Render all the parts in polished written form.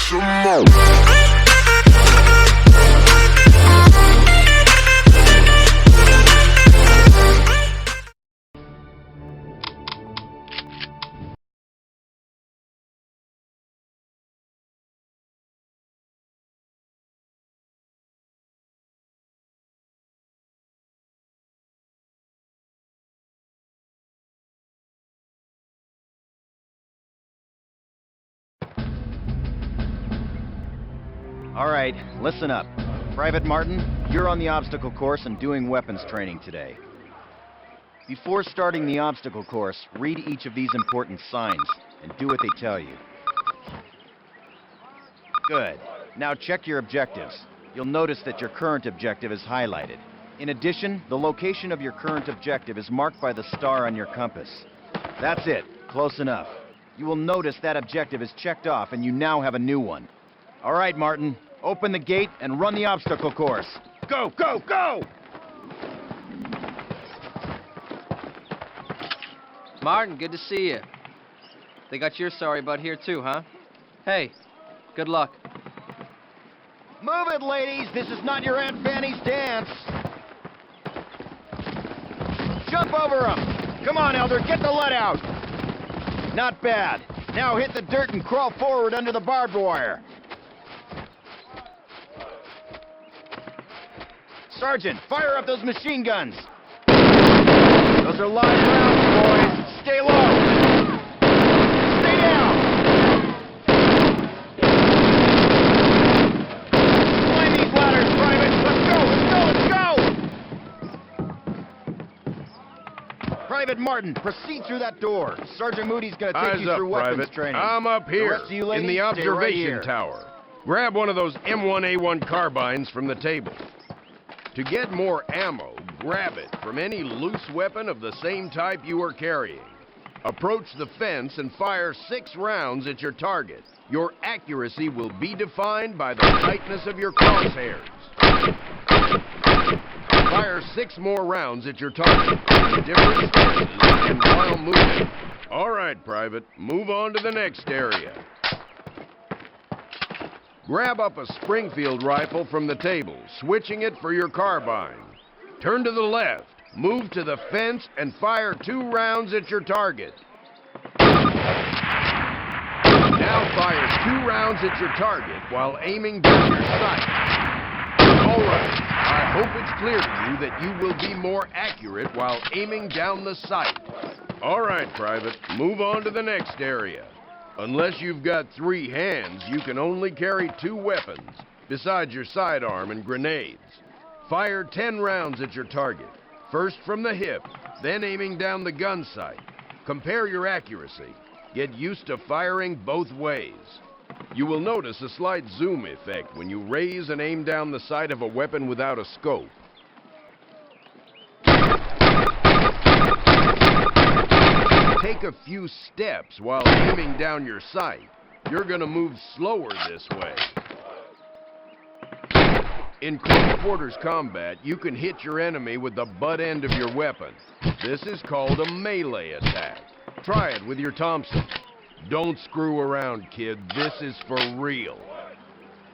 some more. All right, listen up. Private Martin, you're on the obstacle course and doing weapons training today. Before starting the obstacle course, read each of these important signs and do what they tell you. Good. Now check your objectives. You'll notice that your current objective is highlighted. In addition, the location of your current objective is marked by the star on your compass. That's it. Close enough. You will notice that objective is checked off and you now have a new one. All right, Martin. Open the gate and run the obstacle course. Go, go, go! Martin, good to see you. They got your sorry butt here too, huh? Hey, good luck. Move it, ladies! This is not your Aunt Fanny's dance! Jump over him! Come on, Elder, get the lead out! Not bad. Now hit the dirt and crawl forward under the barbed wire. Sergeant, fire up those machine guns! Those are live rounds, boys! Stay low! Stay down! Climb these ladders, Private! Let's go! Private Martin, proceed through that door. Sergeant Moody's gonna take you through weapons Private. training. I'm up here, The rest of you ladies, in the stay right observation here. tower. Grab one of those M1A1 carbines from the table. To get more ammo, grab it from any loose weapon of the same type you are carrying. Approach the fence and fire 6 rounds at your target. Your accuracy will be defined by the tightness of your crosshairs. Fire 6 more rounds at your target in different stances and while moving. All right, Private, move on to the next area. Grab up a Springfield rifle from the table, switching it for your carbine. Turn to the left, move to the fence, and fire 2 rounds at your target. Now fire 2 rounds at your target while aiming down your sight. All right, I hope it's clear to you that you will be more accurate while aiming down the sight. All right, Private, move on to the next area. Unless you've got 3 hands, you can only carry 2 weapons, besides your sidearm and grenades. Fire 10 rounds at your target, first from the hip, then aiming down the gun sight. Compare your accuracy. Get used to firing both ways. You will notice a slight zoom effect when you raise and aim down the sight of a weapon without a scope. Take a few steps while aiming down your sight. You're gonna move slower this way. In close quarters combat, you can hit your enemy with the butt end of your weapon. This is called a melee attack. Try it with your Thompson. Don't screw around, kid. This is for real.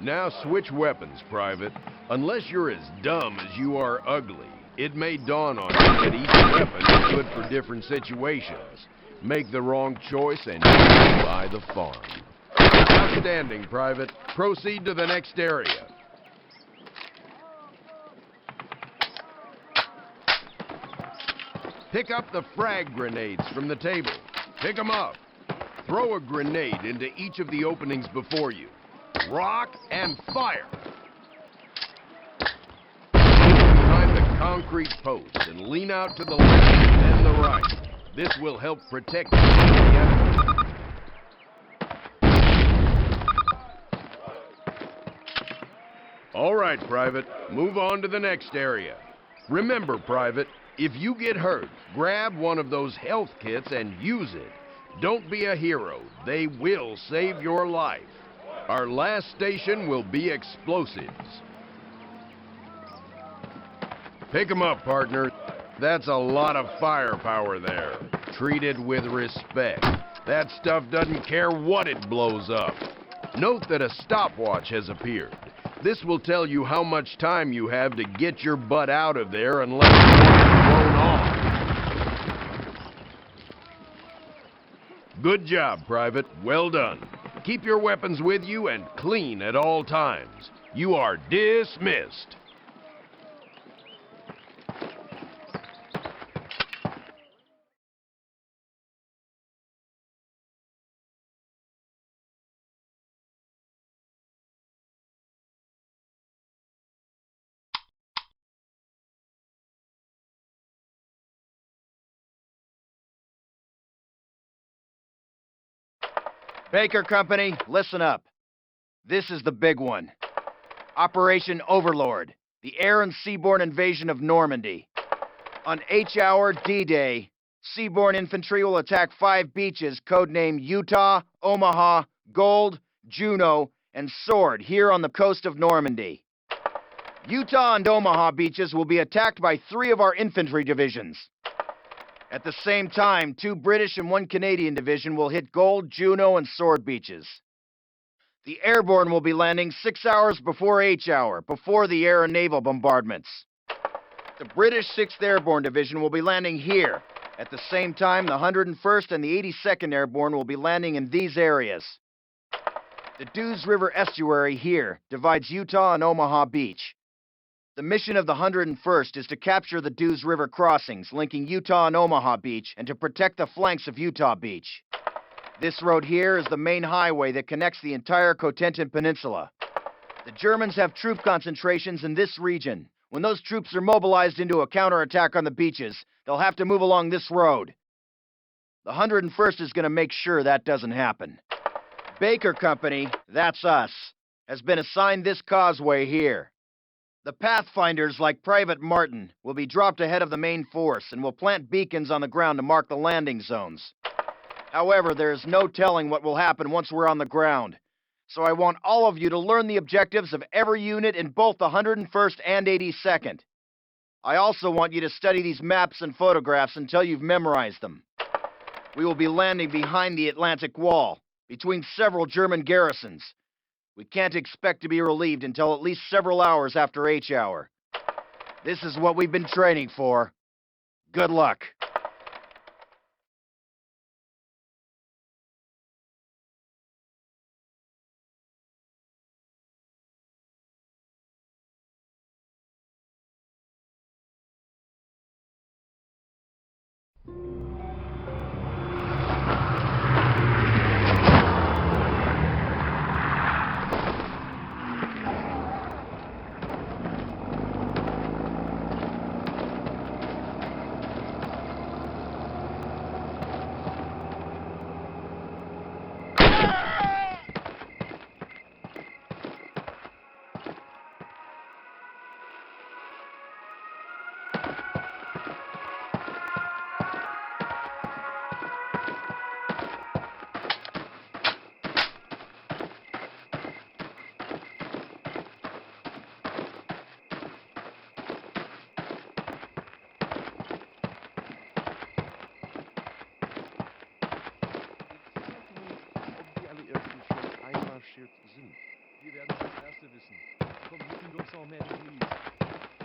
Now switch weapons, Private. Unless you're as dumb as you are ugly, it may dawn on you that each weapon is good for different situations. Make the wrong choice and you buy the farm. Outstanding, Private. Proceed to the next area. Pick up the frag grenades from the table. Pick them up. Throw a grenade into each of the openings before you. Rock and fire. Move behind the concrete post and lean out to the left and the right. This will help protect you from the enemy. All right, Private. Move on to the next area. Remember, Private, if you get hurt, grab one of those health kits and use it. Don't be a hero. They will save your life. Our last station will be explosives. Pick 'em up, partner. That's a lot of firepower there. Treat it with respect. That stuff doesn't care what it blows up. Note that a stopwatch has appeared. This will tell you how much time you have to get your butt out of there unless you're blown off. Good job, Private. Well done. Keep your weapons with you and clean at all times. You are dismissed. Baker Company, listen up. This is the big one. Operation Overlord, the air and seaborne invasion of Normandy. On H-Hour D-Day, seaborne infantry will attack 5 beaches codenamed Utah, Omaha, Gold, Juno, and Sword here on the coast of Normandy. Utah and Omaha beaches will be attacked by 3 of our infantry divisions. At the same time, 2 British and 1 Canadian division will hit Gold, Juno, and Sword beaches. The airborne will be landing 6 hours before H-Hour, before the air and naval bombardments. The British 6th Airborne Division will be landing here. At the same time, the 101st and the 82nd Airborne will be landing in these areas. The Dews River Estuary here divides Utah and Omaha Beach. The mission of the 101st is to capture the Dews River crossings linking Utah and Omaha Beach and to protect the flanks of Utah Beach. This road here is the main highway that connects the entire Cotentin Peninsula. The Germans have troop concentrations in this region. When those troops are mobilized into a counterattack on the beaches, they'll have to move along this road. The 101st is going to make sure that doesn't happen. Baker Company, that's us, has been assigned this causeway here. The Pathfinders, like Private Martin, will be dropped ahead of the main force and will plant beacons on the ground to mark the landing zones. However, there is no telling what will happen once we're on the ground, so I want all of you to learn the objectives of every unit in both the 101st and 82nd. I also want you to study these maps and photographs until you've memorized them. We will be landing behind the Atlantic Wall, between several German garrisons. We can't expect to be relieved until at least several hours after H-Hour. This is what we've been training for. Good luck.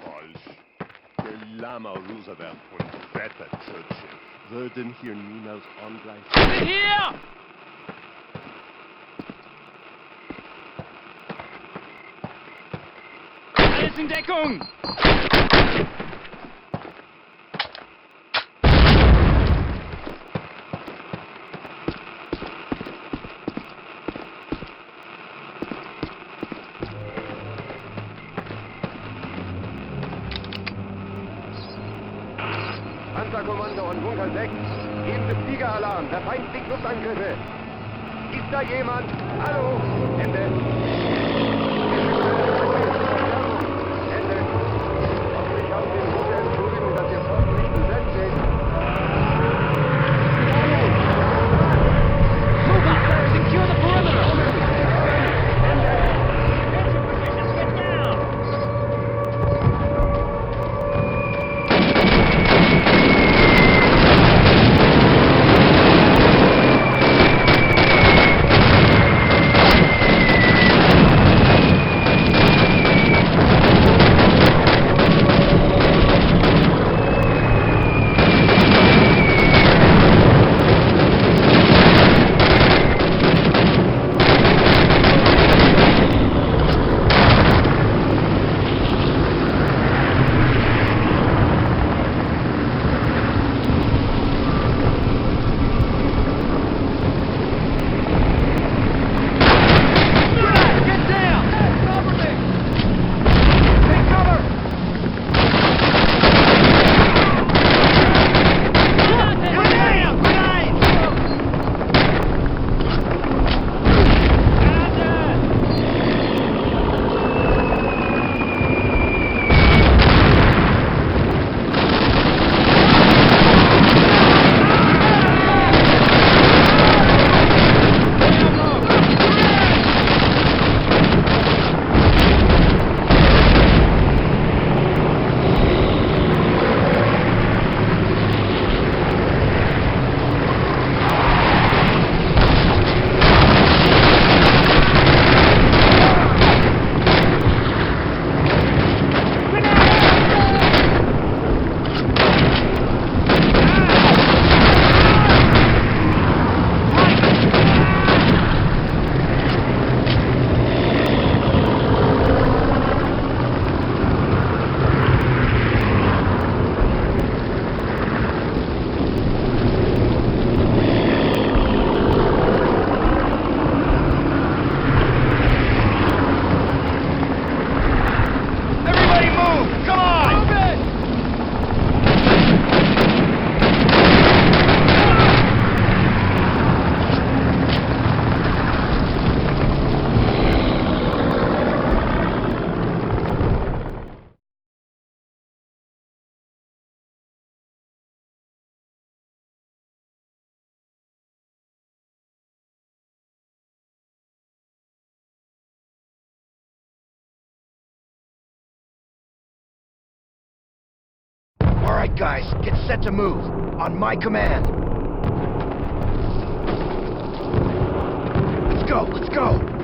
Falsch. Lama Roosevelt und Greta Churchill würden hier niemals angreifen. Hier! Alles in Deckung! Panzerkommando und Bunker 6, geben Sie Fliegeralarm, der Feind fliegt Luftangriffe. Ist da jemand? Hallo? Ende. Ende. Hoffentlich haben Sie eine gute Entschuldigung, dass Ihr Posten nicht besetzt ist. Move up! Secure the perimeter! Ende. Get down! guys, get set to move. On my command. Let's go, let's go!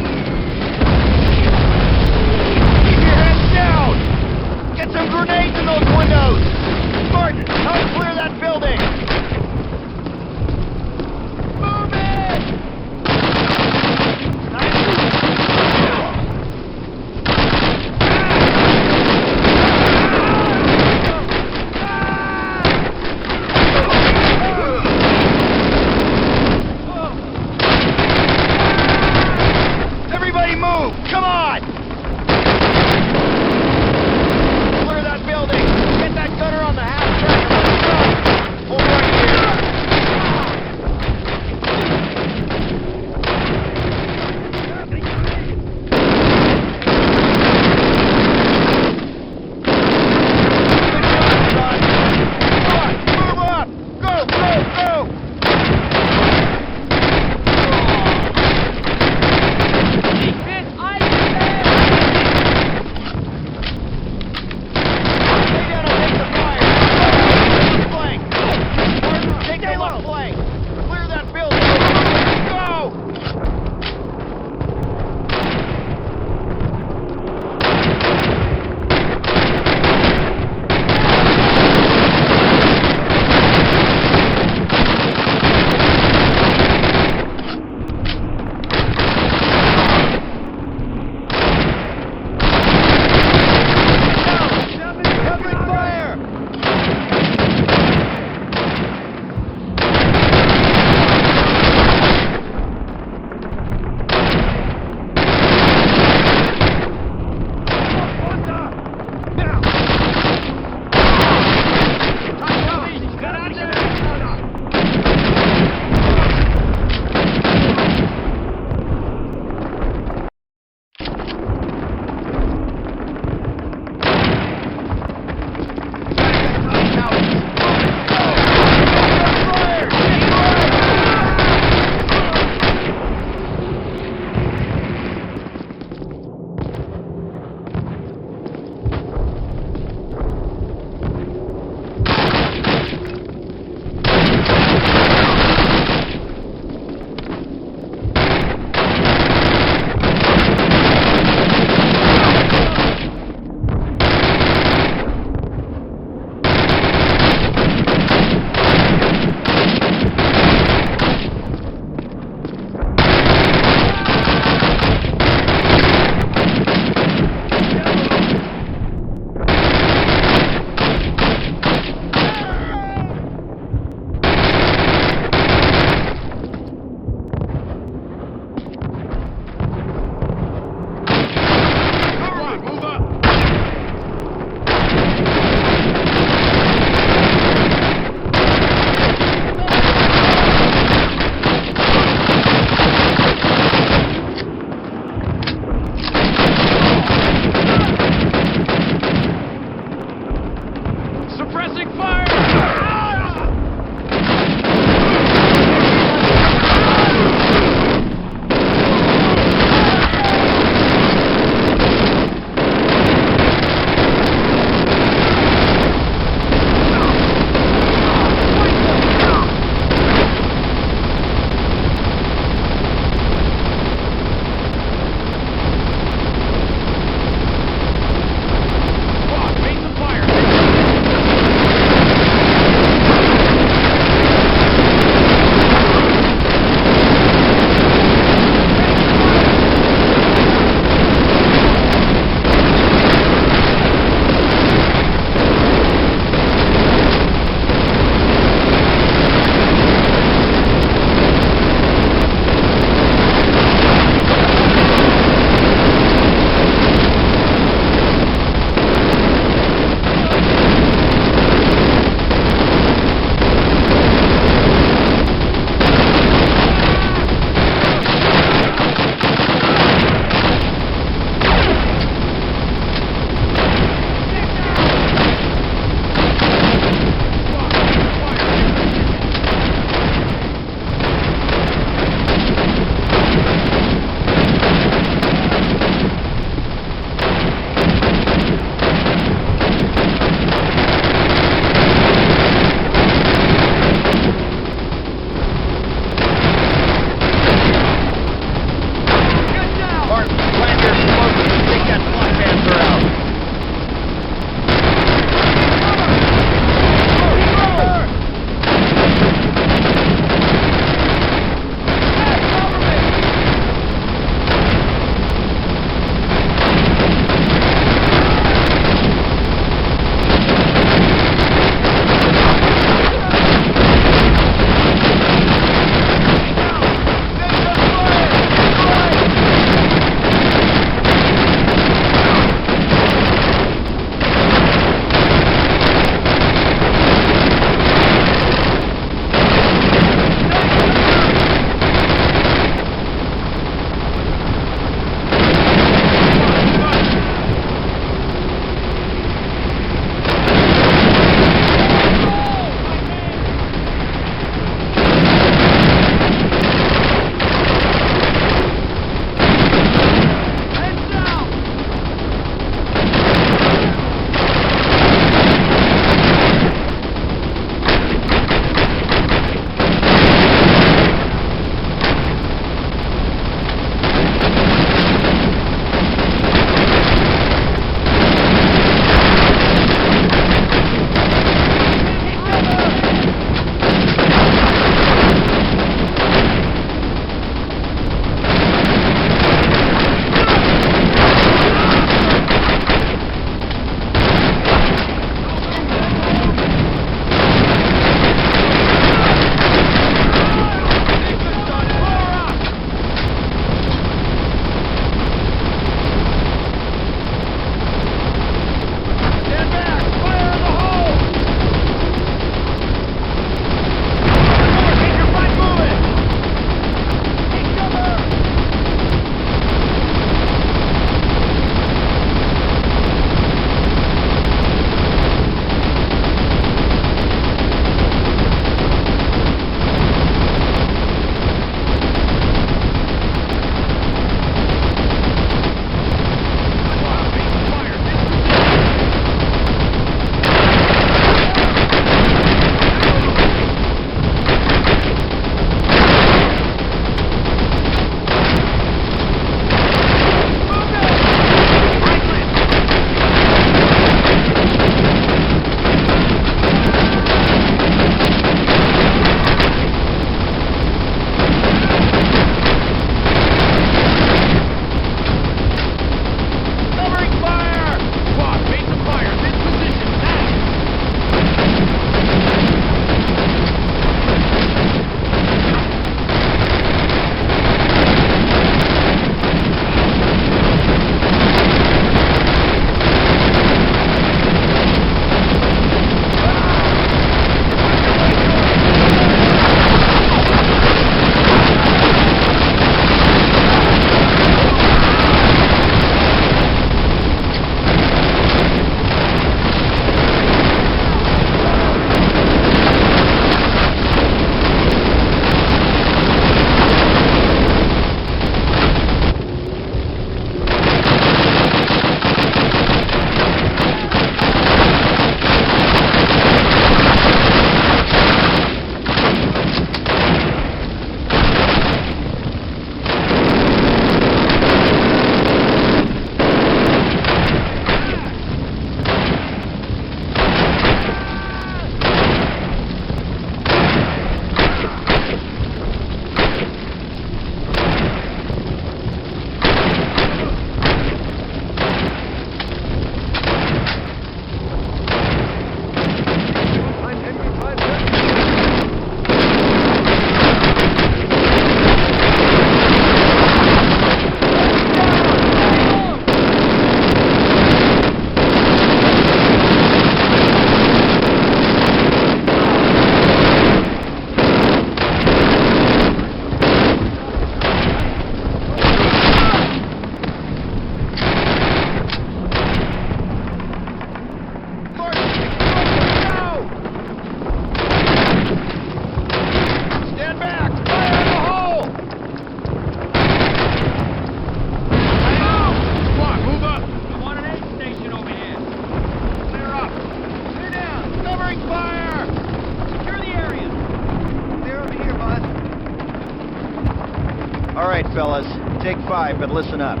fellas. Take 5, but listen up.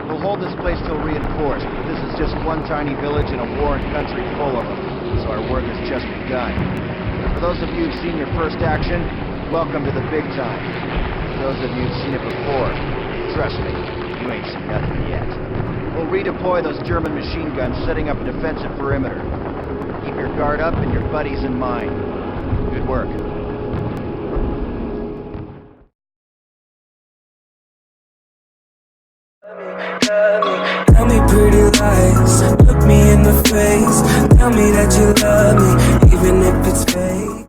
We'll hold this place till reinforced, but this is just one tiny village in a warring country full of them, so our work has just begun. For those of you who've seen your first action, welcome to the big time. For those of you who've seen it before, trust me, you ain't seen nothing yet. We'll redeploy those German machine guns, setting up a defensive perimeter. Keep your guard up and your buddies in mind. Good work. Tell me pretty lies, look me in the face. Tell me that you love me, even if it's fake.